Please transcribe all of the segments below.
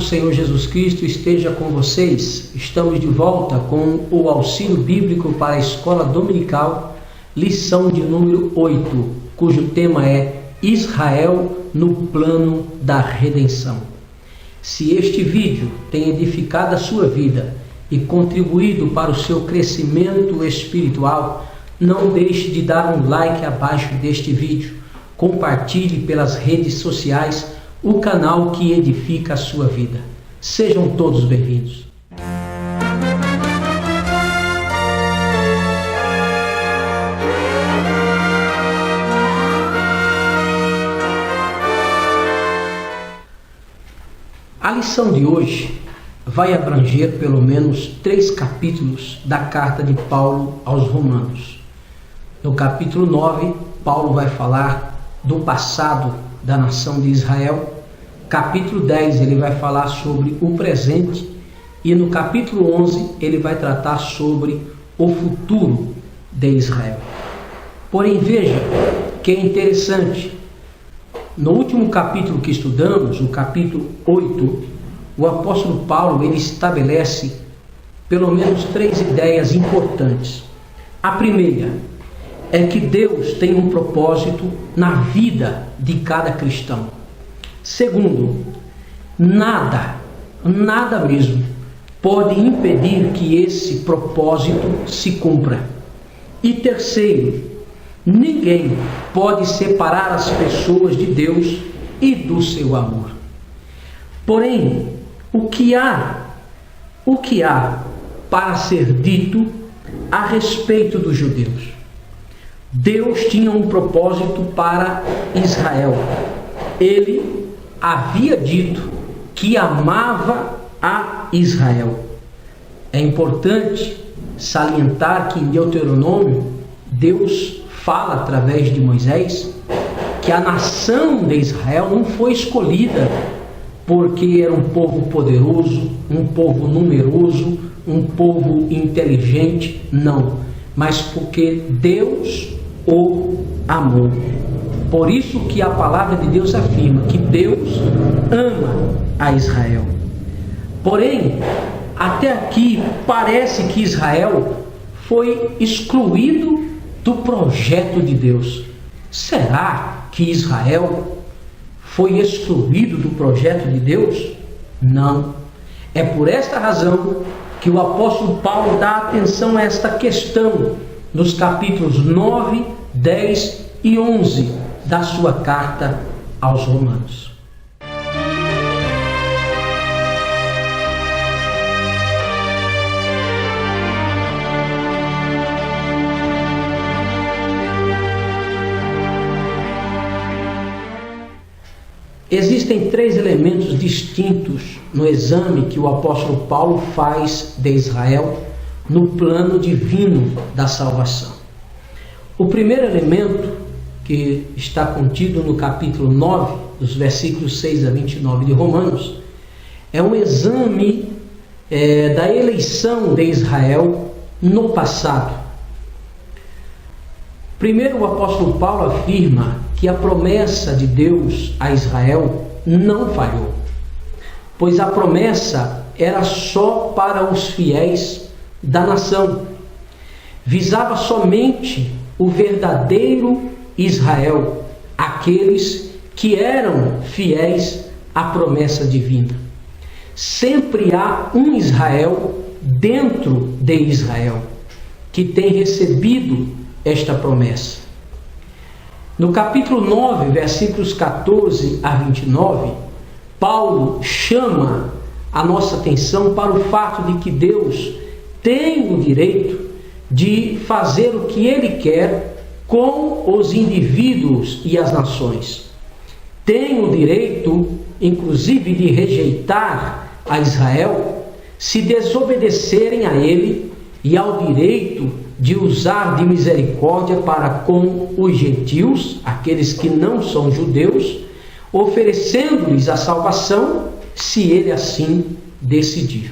Senhor Jesus Cristo esteja com vocês. Estamos de volta com o auxílio bíblico para a escola dominical, lição de número 8, cujo tema é Israel no plano da redenção. Se este vídeo tem edificado a sua vida e contribuído para o seu crescimento espiritual, não deixe de dar um like abaixo deste vídeo. Compartilhe pelas redes sociais o canal que edifica a sua vida. Sejam todos bem-vindos. A lição de hoje vai abranger pelo menos 3 capítulos da carta de Paulo aos Romanos. No capítulo 9, Paulo vai falar do passado da nação de Israel. Capítulo 10 ele vai falar sobre o presente, e no capítulo 11 ele vai tratar sobre o futuro de Israel. Porém, veja que é interessante. No último capítulo que estudamos, o capítulo 8, o apóstolo Paulo ele estabelece pelo menos 3 ideias importantes. A primeira é que Deus tem um propósito na vida de cada cristão. Segundo, nada mesmo pode impedir que esse propósito se cumpra. E terceiro, ninguém pode separar as pessoas de Deus e do seu amor. Porém, o que há para ser dito a respeito dos judeus? Deus tinha um propósito para Israel. Ele havia dito que amava a Israel. É importante salientar que em Deuteronômio, Deus fala através de Moisés que a nação de Israel não foi escolhida porque era um povo poderoso, um povo numeroso, um povo inteligente, não, mas porque Deus o amou. Por isso que a palavra de Deus afirma que Deus ama a Israel. Porém, até aqui parece que Israel foi excluído do projeto de Deus. Será que Israel foi excluído do projeto de Deus? Não. É por esta razão que o apóstolo Paulo dá atenção a esta questão nos capítulos 9, 10 e 11 da sua carta aos Romanos. Existem 3 elementos distintos no exame que o apóstolo Paulo faz de Israel no plano divino da salvação. O primeiro elemento, que está contido no capítulo 9, dos versículos 6 a 29 de Romanos, é um exame da eleição de Israel no passado. Primeiro, o apóstolo Paulo afirma que a promessa de Deus a Israel não falhou, pois a promessa era só para os fiéis da nação. Visava somente o verdadeiro Israel, aqueles que eram fiéis à promessa divina. Sempre há um Israel dentro de Israel que tem recebido esta promessa. No capítulo 9, versículos 14 a 29, Paulo chama a nossa atenção para o fato de que Deus tem o direito de fazer o que Ele quer com os indivíduos e as nações. Tem o direito, inclusive, de rejeitar a Israel se desobedecerem a Ele, e ao direito de usar de misericórdia para com os gentios, aqueles que não são judeus, oferecendo-lhes a salvação, se Ele assim decidir.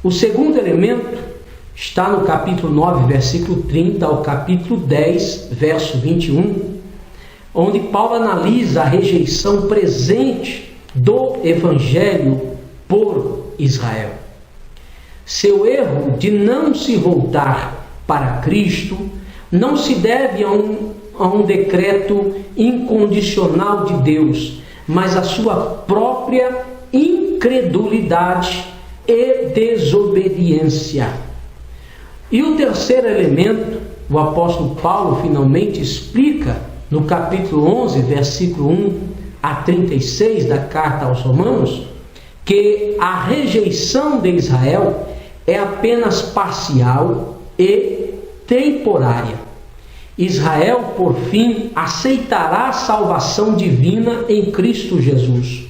O segundo elemento está no capítulo 9, versículo 30 ao capítulo 10, verso 21, onde Paulo analisa a rejeição presente do Evangelho por Israel. Seu erro de não se voltar para Cristo não se deve a um decreto incondicional de Deus, mas à sua própria incredulidade e desobediência. E o terceiro elemento, o apóstolo Paulo finalmente explica no capítulo 11, versículo 1 a 36 da carta aos Romanos, que a rejeição de Israel é apenas parcial e temporária. Israel, por fim, aceitará a salvação divina em Cristo Jesus.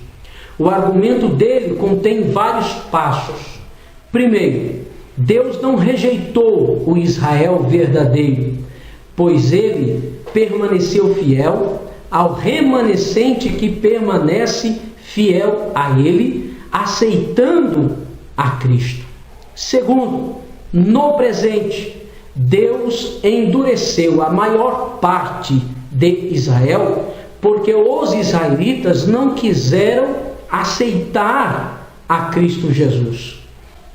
O argumento dele contém vários passos. Primeiro, Deus não rejeitou o Israel verdadeiro, pois ele permaneceu fiel ao remanescente que permanece fiel a ele, aceitando a Cristo. Segundo, no presente, Deus endureceu a maior parte de Israel, porque os israelitas não quiseram aceitar a Cristo Jesus.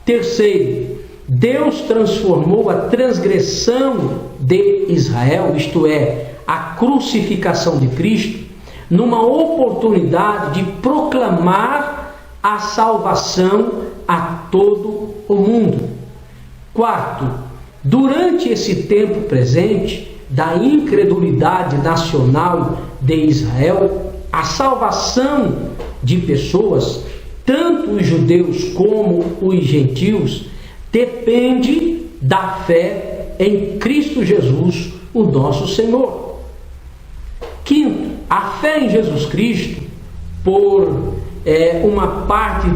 Terceiro, Deus transformou a transgressão de Israel, isto é, a crucificação de Cristo, numa oportunidade de proclamar a salvação a todo o mundo. Quarto, durante esse tempo presente da incredulidade nacional de Israel, a salvação de pessoas, tanto os judeus como os gentios, depende da fé em Cristo Jesus, o nosso Senhor. Quinto, a fé em Jesus Cristo, por uma parte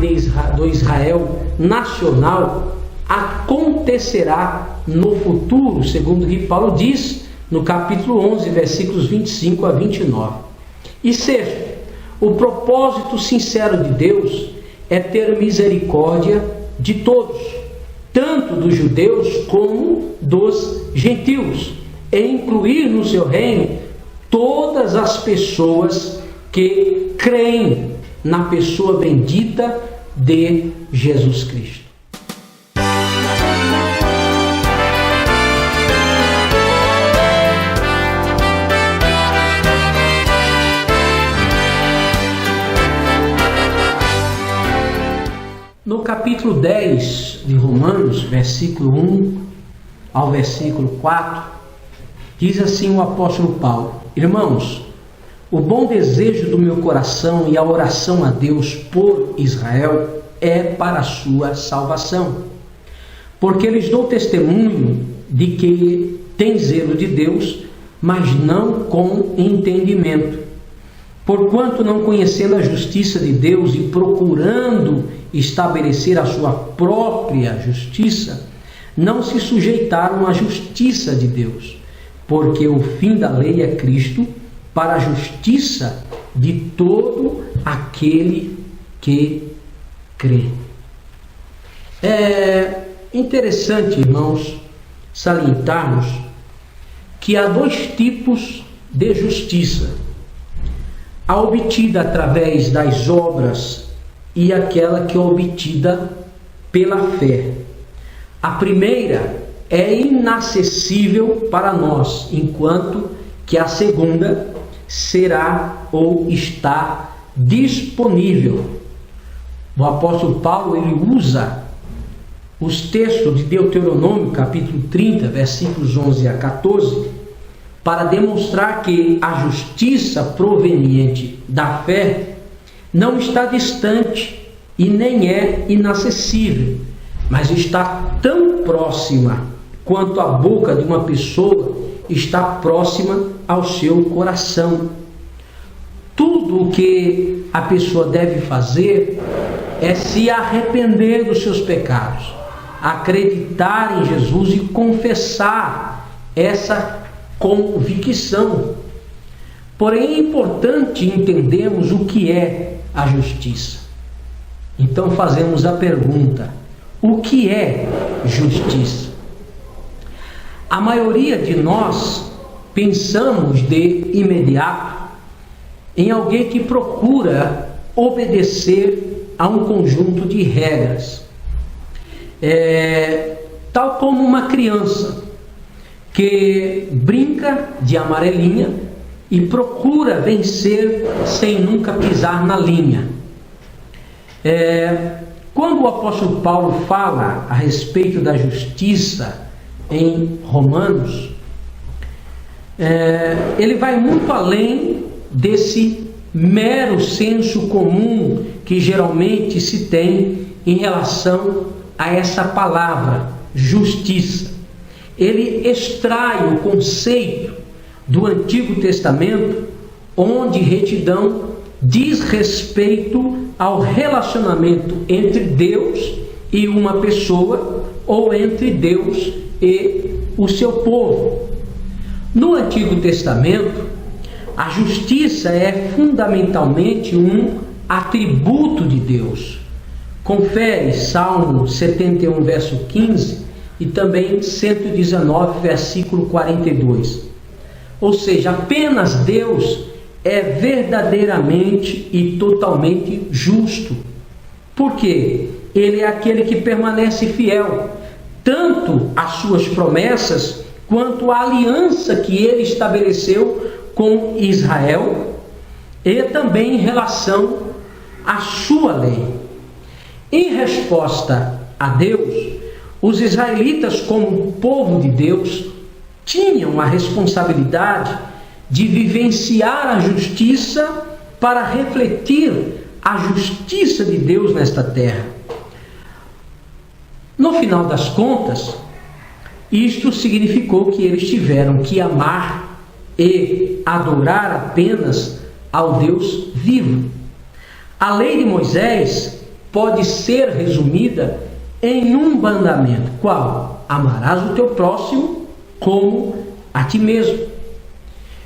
do Israel nacional, acontecerá no futuro, segundo o que Paulo diz no capítulo 11, versículos 25 a 29. E sexto, o propósito sincero de Deus é ter misericórdia de todos, tanto dos judeus como dos gentios, e incluir no seu reino todas as pessoas que creem na pessoa bendita de Jesus Cristo. No capítulo 10 de Romanos, versículo 1 ao versículo 4, diz assim o apóstolo Paulo: Irmãos, o bom desejo do meu coração e a oração a Deus por Israel é para a sua salvação, porque lhes dou testemunho de que tem zelo de Deus, mas não com entendimento. Porquanto, não conhecendo a justiça de Deus e procurando estabelecer a sua própria justiça, não se sujeitaram à justiça de Deus, porque o fim da lei é Cristo, para a justiça de todo aquele que crê. É interessante, irmãos, salientarmos que há dois tipos de justiça: a obtida através das obras e aquela que é obtida pela fé. A primeira é inacessível para nós, enquanto que a segunda será ou está disponível. O apóstolo Paulo, ele usa os textos de Deuteronômio, capítulo 30, versículos 11 a 14, para demonstrar que a justiça proveniente da fé não está distante e nem é inacessível, mas está tão próxima quanto a boca de uma pessoa está próxima ao seu coração. Tudo o que a pessoa deve fazer é se arrepender dos seus pecados, acreditar em Jesus e confessar essa convicção. Porém, é importante entendermos o que é a justiça. Então fazemos a pergunta: o que é justiça? A maioria de nós pensamos de imediato em alguém que procura obedecer a um conjunto de regras. Tal como uma criança que brinca de amarelinha e procura vencer sem nunca pisar na linha. Quando o apóstolo Paulo fala a respeito da justiça em Romanos, ele vai muito além desse mero senso comum que geralmente se tem em relação a essa palavra, justiça. Ele extrai o conceito do Antigo Testamento, onde retidão diz respeito ao relacionamento entre Deus e uma pessoa, ou entre Deus e o seu povo. No Antigo Testamento, a justiça é fundamentalmente um atributo de Deus. Confere Salmo 71, verso 15 e também 119, versículo 42. Ou seja, apenas Deus é verdadeiramente e totalmente justo. Por quê? Ele é aquele que permanece fiel, tanto às suas promessas, quanto à aliança que ele estabeleceu com Israel, e também em relação à sua lei. Em resposta a Deus, os israelitas, como povo de Deus, tinham a responsabilidade de vivenciar a justiça para refletir a justiça de Deus nesta terra. No final das contas, isto significou que eles tiveram que amar e adorar apenas ao Deus vivo. A lei de Moisés pode ser resumida em um mandamento. Qual? Amarás o teu próximo como a ti mesmo.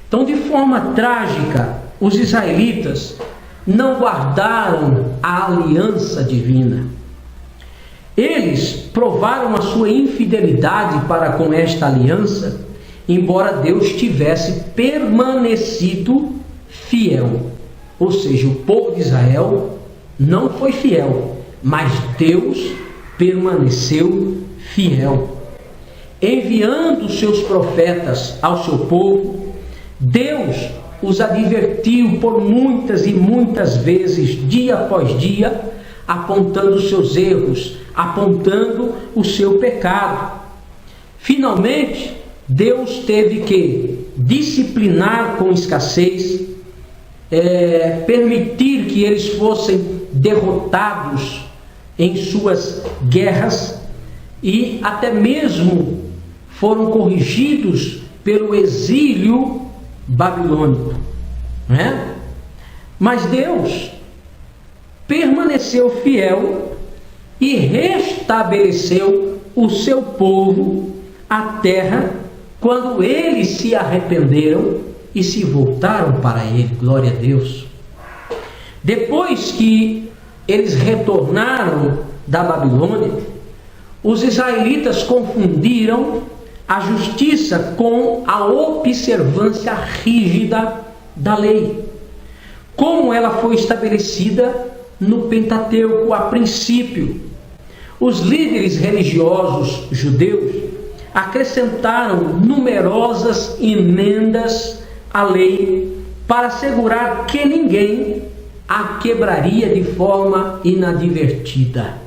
Então, de forma trágica, os israelitas não guardaram a aliança divina. Eles provaram a sua infidelidade para com esta aliança, embora Deus tivesse permanecido fiel. Ou seja, o povo de Israel não foi fiel, mas Deus permaneceu fiel. Enviando seus profetas ao seu povo, Deus os advertiu por muitas e muitas vezes, dia após dia, apontando os seus erros, apontando o seu pecado. Finalmente, Deus teve que disciplinar com escassez, permitir que eles fossem derrotados em suas guerras e até mesmo foram corrigidos pelo exílio babilônico, não é? Mas Deus permaneceu fiel e restabeleceu o seu povo, a terra, quando eles se arrependeram e se voltaram para Ele. Glória a Deus. Depois que eles retornaram da Babilônia, os israelitas confundiram a justiça com a observância rígida da lei, como ela foi estabelecida no Pentateuco a princípio. Os líderes religiosos judeus acrescentaram numerosas emendas à lei para assegurar que ninguém a quebraria de forma inadvertida.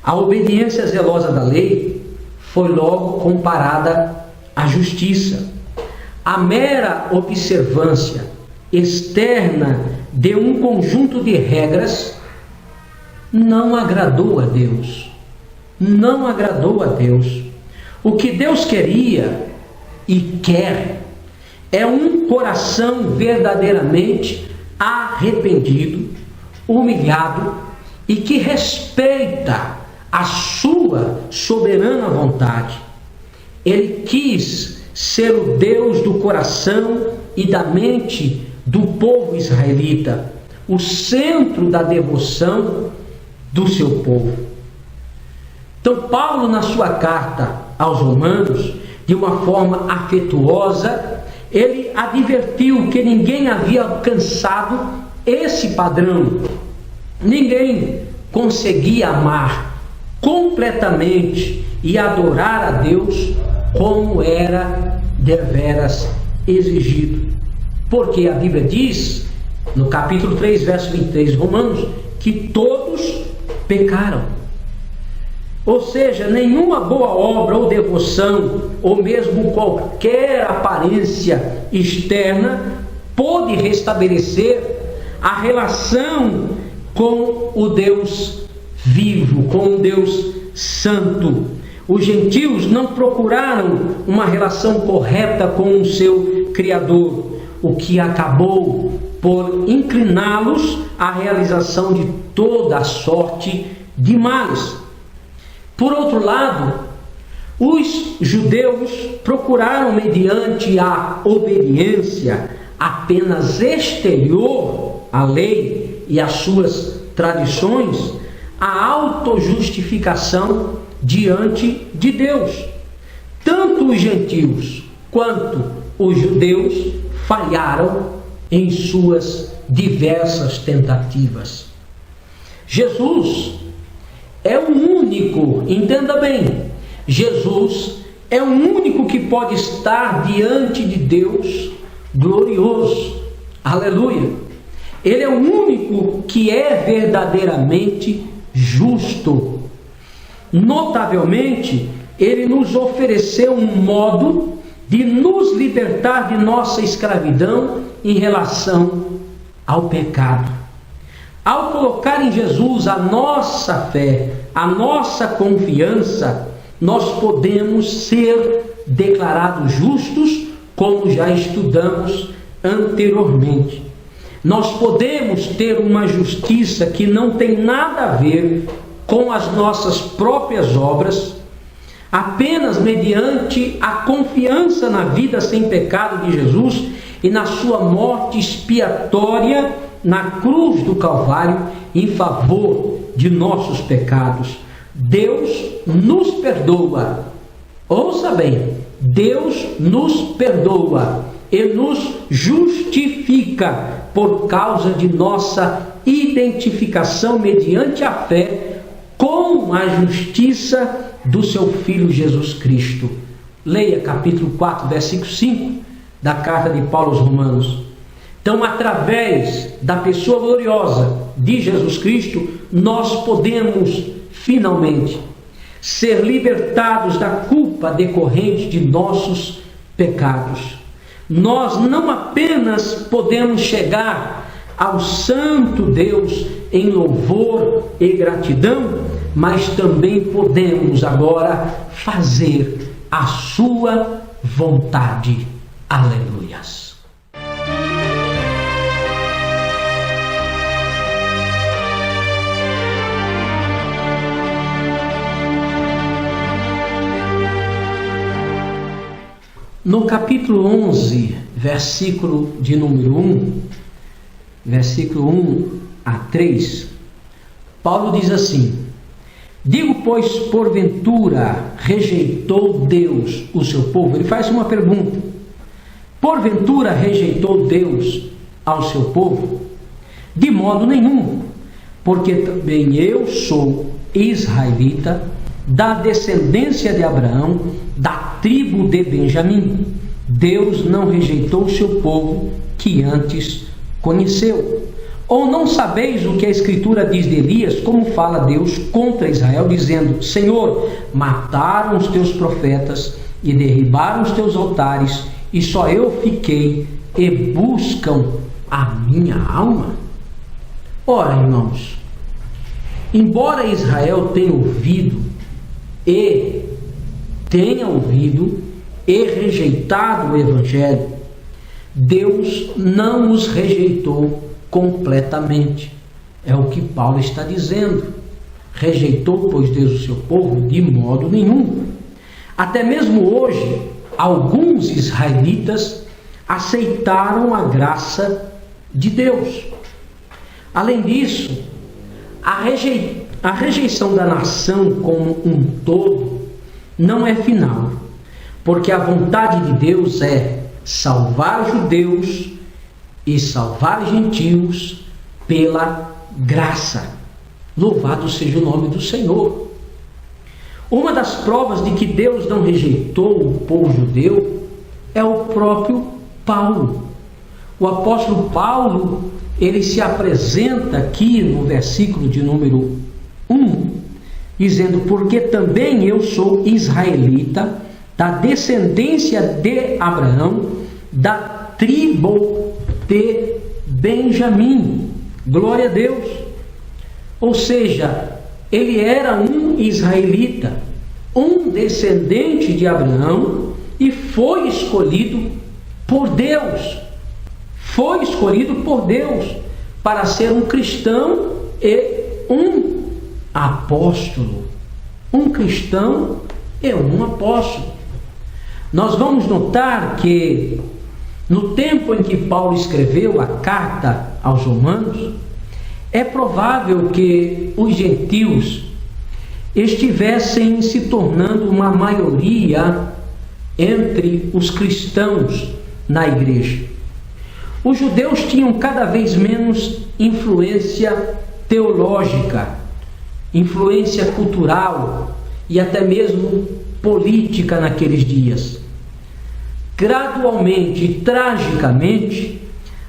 A obediência zelosa da lei foi logo comparada à justiça. A mera observância externa de um conjunto de regras não agradou a Deus. Não agradou a Deus. O que Deus queria e quer é um coração verdadeiramente arrependido, humilhado e que respeita a sua soberana vontade. Ele quis ser o Deus do coração e da mente do povo israelita, o centro da devoção do seu povo. Então, Paulo, na sua carta aos Romanos, de uma forma afetuosa, ele advertiu que ninguém havia alcançado esse padrão. Ninguém conseguia amar completamente e adorar a Deus como era deveras exigido. Porque a Bíblia diz, no capítulo 3, verso 23 de Romanos, que todos pecaram. Ou seja, nenhuma boa obra ou devoção, ou mesmo qualquer aparência externa, pôde restabelecer a relação com o Deus vivo, com o Deus santo. Os gentios não procuraram uma relação correta com o seu Criador, o que acabou por incliná-los à realização de toda a sorte de males. Por outro lado, os judeus procuraram, mediante a obediência apenas exterior à lei e às suas tradições, a autojustificação diante de Deus. Tanto os gentios quanto os judeus falharam em suas diversas tentativas. Jesus é o único, entenda bem, Jesus é o único que pode estar diante de Deus glorioso. Aleluia! Ele é o único que é verdadeiramente justo. Notavelmente, ele nos ofereceu um modo de nos libertar de nossa escravidão em relação ao pecado. Ao colocar em Jesus a nossa fé, a nossa confiança, nós podemos ser declarados justos, como já estudamos anteriormente. Nós podemos ter uma justiça que não tem nada a ver com as nossas próprias obras, apenas mediante a confiança na vida sem pecado de Jesus e na sua morte expiatória na cruz do Calvário em favor de nossos pecados. Deus nos perdoa. Ouça bem, Deus nos perdoa e nos justifica por causa de nossa identificação mediante a fé com a justiça do seu Filho Jesus Cristo. Leia capítulo 4, versículo 5 da carta de Paulo aos Romanos. Então, através da pessoa gloriosa de Jesus Cristo, nós podemos finalmente ser libertados da culpa decorrente de nossos pecados. Nós não apenas podemos chegar ao santo Deus em louvor e gratidão, mas também podemos agora fazer a sua vontade. Aleluias. No capítulo 11, versículo de número 1, versículo 1 a 3, Paulo diz assim: digo, pois, porventura rejeitou Deus o seu povo? Ele faz uma pergunta. Porventura rejeitou Deus ao seu povo? De modo nenhum, porque também eu sou israelita, da descendência de Abraão, da tribo de Benjamim. Deus não rejeitou o seu povo que antes conheceu. Ou não sabeis o que a Escritura diz de Elias, como fala Deus contra Israel, dizendo: Senhor, mataram os teus profetas e derribaram os teus altares, e só eu fiquei, e buscam a minha alma? Ora, irmãos, embora Israel tenha ouvido e rejeitado o Evangelho, Deus não os rejeitou completamente. É o que Paulo está dizendo. Rejeitou, pois, Deus o seu povo? De modo nenhum. Até mesmo hoje, alguns israelitas aceitaram a graça de Deus. Além disso, a rejeição da nação como um todo não é final, porque a vontade de Deus é salvar judeus e salvar gentios pela graça. Louvado seja o nome do Senhor. Uma das provas de que Deus não rejeitou o povo judeu é o próprio Paulo. O apóstolo Paulo, ele se apresenta aqui no versículo de número 1, dizendo: porque também eu sou israelita, da descendência de Abraão, da tribo de Benjamim. Glória a Deus. Ou seja, ele era um israelita, um descendente de Abraão, e foi escolhido por Deus. Foi escolhido por Deus para ser um cristão e um apóstolo. Um cristão e um apóstolo. Nós vamos notar que no tempo em que Paulo escreveu a carta aos Romanos, é provável que os gentios estivessem se tornando uma maioria entre os cristãos na igreja. Os judeus tinham cada vez menos influência teológica, influência cultural e até mesmo política naqueles dias. Gradualmente e tragicamente,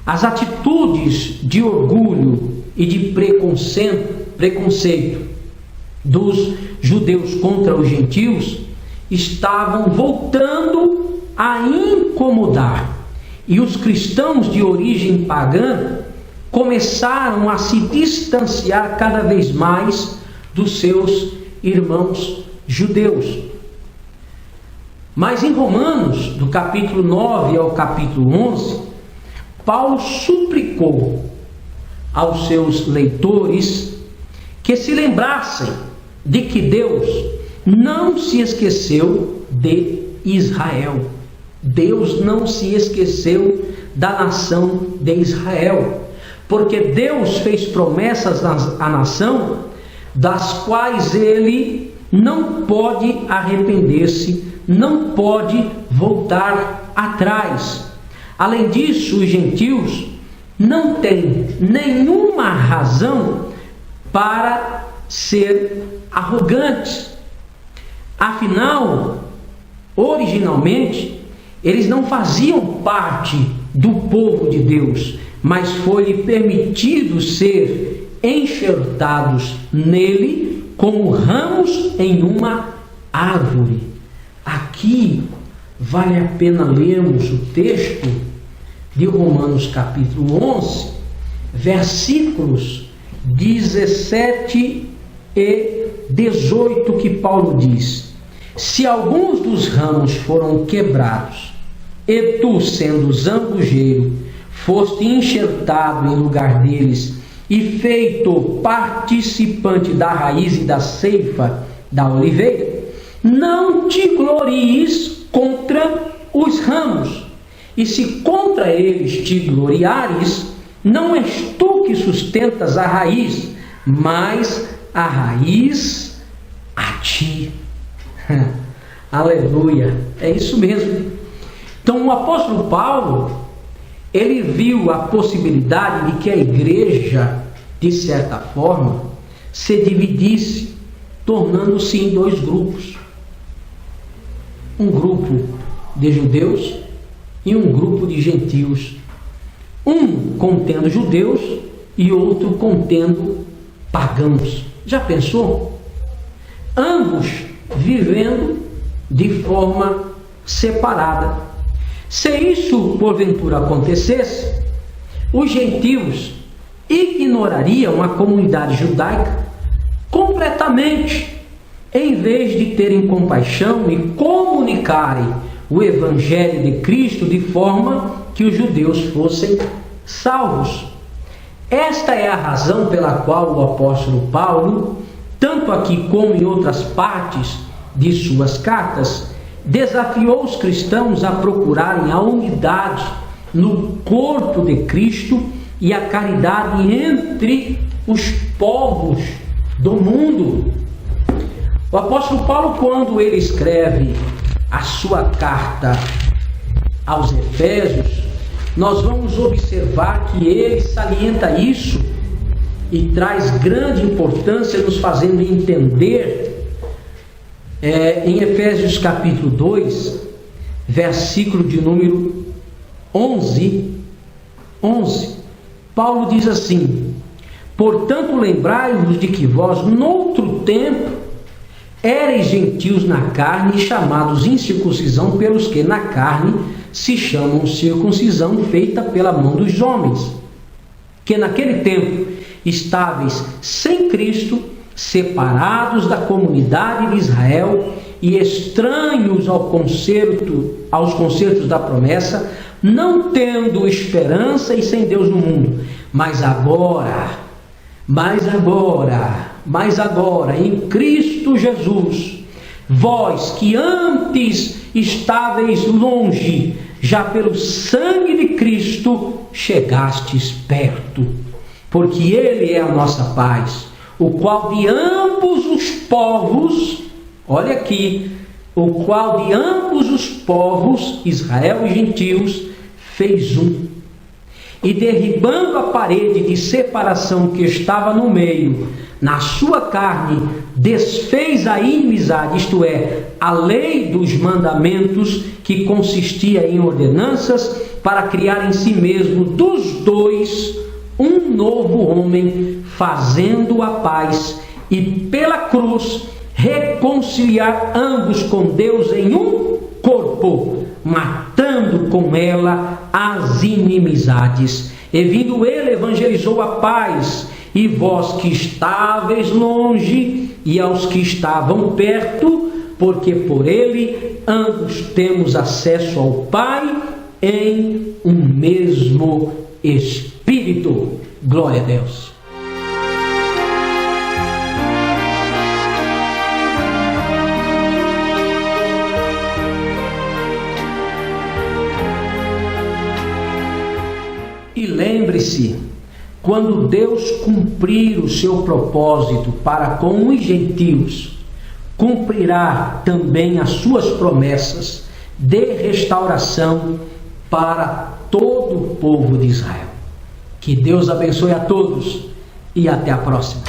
as atitudes de orgulho e de preconceito dos judeus contra os gentios estavam voltando a incomodar, e os cristãos de origem pagã começaram a se distanciar cada vez mais dos seus irmãos judeus. Mas em Romanos, do capítulo 9 ao capítulo 11, Paulo suplicou aos seus leitores que se lembrassem de que Deus não se esqueceu de Israel. Deus não se esqueceu da nação de Israel, porque Deus fez promessas à nação das quais ele não pode arrepender-se, não pode voltar atrás. Além disso, os gentios não têm nenhuma razão para ser arrogantes. Afinal, originalmente, eles não faziam parte do povo de Deus, mas foi-lhe permitido ser enxertados nele como ramos em uma árvore. Aqui vale a pena lermos o texto de Romanos capítulo 11, versículos 17 e 18, que Paulo diz: se alguns dos ramos foram quebrados, e tu, sendo zambujeiro, foste enxertado em lugar deles e feito participante da raiz e da ceifa da oliveira, não te glories contra os ramos. E se contra eles te gloriares, não és tu que sustentas a raiz, mas a raiz a ti. Aleluia, é isso mesmo. Então o apóstolo Paulo, ele viu a possibilidade de que a igreja, de certa forma, se dividisse, tornando-se em dois grupos. Um grupo de judeus e um grupo de gentios. Um contendo judeus e outro contendo pagãos. Já pensou? Ambos vivendo de forma separada. Se isso porventura acontecesse, os gentios ignorariam a comunidade judaica completamente, em vez de terem compaixão e comunicarem o evangelho de Cristo de forma que os judeus fossem salvos. Esta é a razão pela qual o apóstolo Paulo, tanto aqui como em outras partes de suas cartas, desafiou os cristãos a procurarem a unidade no corpo de Cristo e a caridade entre os povos do mundo. O apóstolo Paulo, quando ele escreve a sua carta aos Efésios, nós vamos observar que ele salienta isso e traz grande importância, nos fazendo entender, em Efésios capítulo 2, versículo de número 11, Paulo diz assim: portanto, lembrai-vos de que vós, noutro tempo, éreis gentios na carne, chamados incircuncisão pelos que na carne se chamam circuncisão feita pela mão dos homens, que naquele tempo estáveis sem Cristo, separados da comunidade de Israel e estranhos aos concertos da promessa, não tendo esperança e sem Deus no mundo. Mas agora, em Cristo Jesus, vós que antes estáveis longe, já pelo sangue de Cristo chegastes perto, porque Ele é a nossa paz, o qual de ambos os povos, olha aqui, o qual de ambos os povos, Israel e gentios, fez um, e derribando a parede de separação que estava no meio, na sua carne, desfez a inimizade, isto é, a lei dos mandamentos, que consistia em ordenanças, para criar em si mesmo dos dois um novo homem, fazendo a paz, e pela cruz reconciliar ambos com Deus em um corpo, matando com ela as inimizades. E vindo ele, evangelizou a paz, e vós que estáveis longe, e aos que estavam perto, porque por ele ambos temos acesso ao Pai em um mesmo Espírito. Glória a Deus. E lembre-se, quando Deus cumprir o seu propósito para com os gentios, cumprirá também as suas promessas de restauração para todo o povo de Israel. Que Deus abençoe a todos e até a próxima.